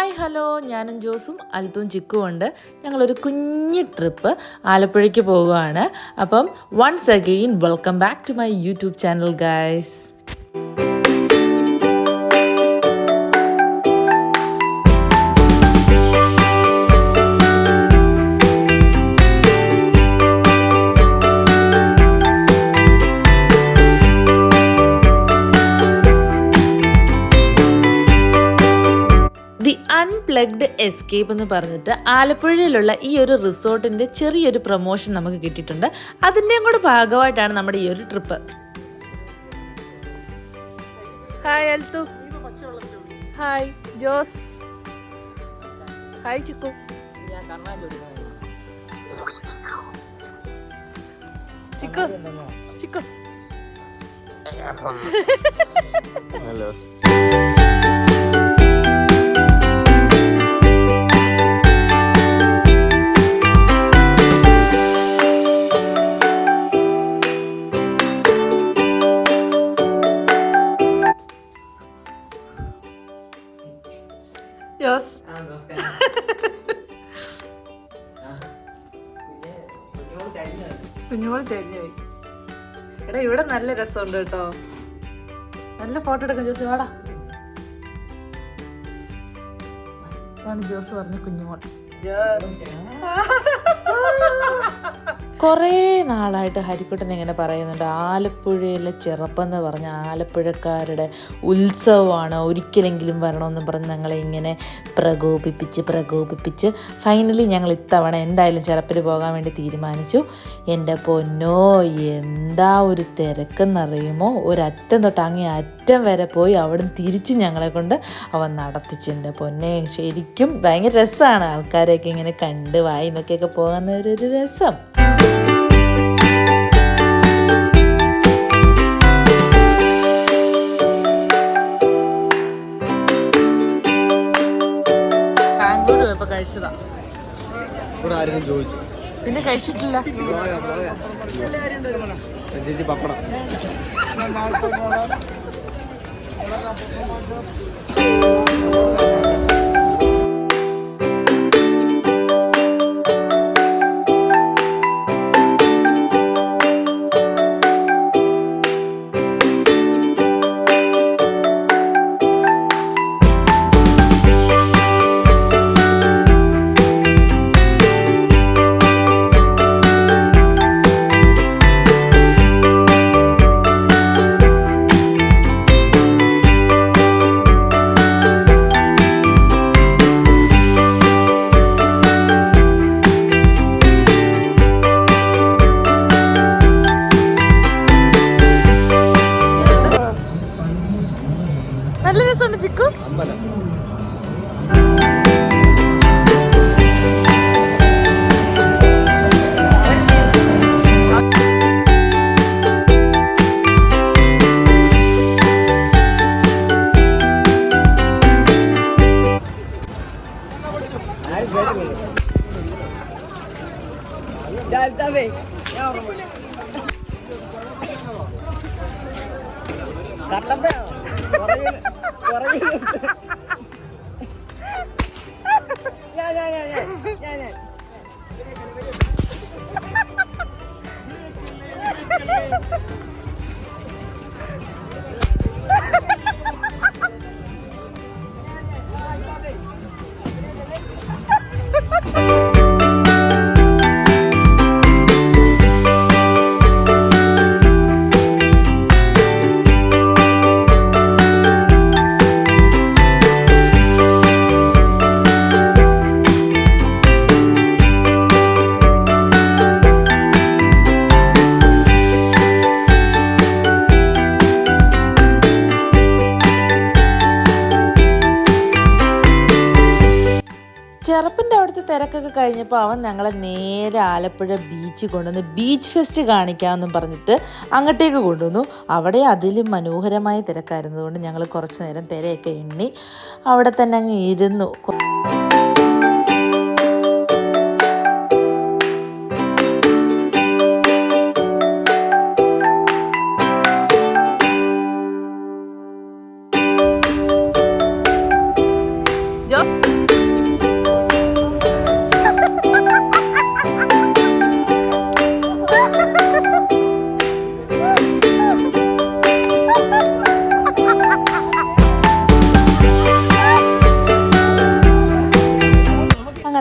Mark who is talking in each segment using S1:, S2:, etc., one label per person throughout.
S1: Hi hello, ഞാനും ജോസും അൽത്തും ചിക്കും ഉണ്ട്. ഞങ്ങളൊരു കുഞ്ഞി ട്രിപ്പ് ആലപ്പുഴയ്ക്ക് പോവുകയാണ്. അപ്പം once again welcome back to my YouTube channel guys. The unplugged escape എന്ന് പറഞ്ഞിട്ട് ആലപ്പുഴയിലുള്ള ഈ ഒരു റിസോർട്ടിൻ്റെ ചെറിയൊരു പ്രൊമോഷൻ നമുക്ക് കിട്ടിയിട്ടുണ്ട്. അതിൻ്റെയും കൂടെ ഭാഗമായിട്ടാണ് നമ്മുടെ ഈ ഒരു trip. Hi Althu, hi Jose, hi Chikku. Chikku Chikku
S2: hello.
S1: Jose Kunjumol ചരിഞ്ഞു പോയി. എടാ ഇവിടെ നല്ല രസമുണ്ട് കേട്ടോ, നല്ല ഫോട്ടോ എടുക്കാം. ജോസ് വാടാ. ഇതാണ് ജോസ് പറഞ്ഞ കുഞ്ഞുമോൾ. കുറേ നാളായിട്ട് ഹരിക്കുട്ടൻ ഇങ്ങനെ പറയുന്നുണ്ട്, ആലപ്പുഴയിലെ ചെറുപ്പെന്ന് പറഞ്ഞ ആലപ്പുഴക്കാരുടെ ഉത്സവമാണ്, ഒരിക്കലെങ്കിലും വരണമെന്ന് പറഞ്ഞ് ഞങ്ങളെ ഇങ്ങനെ പ്രകോപിപ്പിച്ച് ഫൈനലി ഞങ്ങൾ ഇത്തവണ എന്തായാലും ചെറുപ്പിന് പോകാൻ വേണ്ടി തീരുമാനിച്ചു. എൻ്റെ പൊന്നോ, എന്താ ഒരു തിരക്കെന്നറിയുമോ! ഒരറ്റം തൊട്ട് അങ്ങേ അറ്റം വരെ പോയി അവിടെ തിരിച്ച് ഞങ്ങളെ കൊണ്ട് അവൻ നടത്തിച്ചു. എൻ്റെ പൊന്നെ, ശരിക്കും ഭയങ്കര രസമാണ് ആൾക്കാരെയൊക്കെ ഇങ്ങനെ കണ്ട് വായി നോക്കിയൊക്കെ പോകുന്ന ഒരു രസം. ബാംഗ്ലൂർ പോയപ്പോ കഴിച്ചതാ, പിന്നെ കഴിച്ചിട്ടില്ല.
S2: ചേച്ചി പപ്പടം
S1: നല്ല രസമുണ്ട് ചിക്കു. ചെറുപ്പിൻ്റെ അവിടുത്തെ തിരക്കൊക്കെ കഴിഞ്ഞപ്പോൾ അവൻ ഞങ്ങളെ നേരെ ആലപ്പുഴ ബീച്ചിൽ കൊണ്ടുവന്ന് ബീച്ച് ഫെസ്റ്റ് കാണിക്കാമെന്നും പറഞ്ഞിട്ട് അങ്ങോട്ടേക്ക് കൊണ്ടുവന്നു. അവിടെ അതിലും മനോഹരമായ തിരക്കായിരുന്നതുകൊണ്ട് ഞങ്ങൾ കുറച്ച് നേരം തിരയൊക്കെ എണ്ണി അവിടെ തന്നെ അങ്ങ് ഇരുന്നു. ജോസ്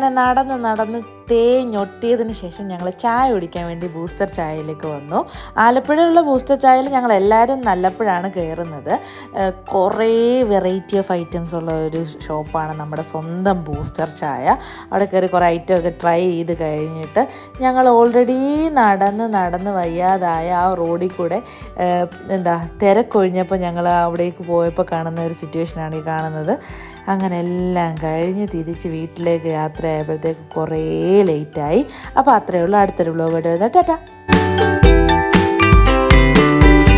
S1: അങ്ങനെ നടന്ന് തേഞ്ഞൊട്ടിയതിന് ശേഷം ഞങ്ങൾ ചായ കുടിക്കാൻ വേണ്ടി ബൂസ്റ്റർ ചായയിലേക്ക് വന്നു. ആലപ്പുഴയിലുള്ള ബൂസ്റ്റർ ചായയിൽ ഞങ്ങൾ എല്ലാവരും നല്ലപ്പോഴാണ് കയറുന്നത്. കുറേ വെറൈറ്റി ഓഫ് ഐറ്റംസ് ഉള്ള ഒരു ഷോപ്പാണ് നമ്മുടെ സ്വന്തം ബൂസ്റ്റർ ചായ. അവിടെ കയറി കുറേ ഐറ്റമൊക്കെ ട്രൈ ചെയ്ത് കഴിഞ്ഞിട്ട് ഞങ്ങൾ ഓൾറെഡി നടന്ന് വയ്യാതായ ആ റോഡിൽ കൂടെ തിരക്കൊഴിഞ്ഞപ്പോൾ ഞങ്ങൾ അവിടേക്ക് പോയപ്പോൾ കാണുന്ന ഒരു സിറ്റുവേഷനാണ് ഈ കാണുന്നത്. അങ്ങനെ എല്ലാം കഴിഞ്ഞ് തിരിച്ച് വീട്ടിലേക്ക് യാത്രയായപ്പോഴത്തേക്ക് കുറേ ലേറ്റായി. അപ്പോൾ അത്രയേ ഉള്ളൂ. അടുത്തൊരു വ്ലോഗ് ആയിട്ട് വരുന്നത്. ടാറ്റാ.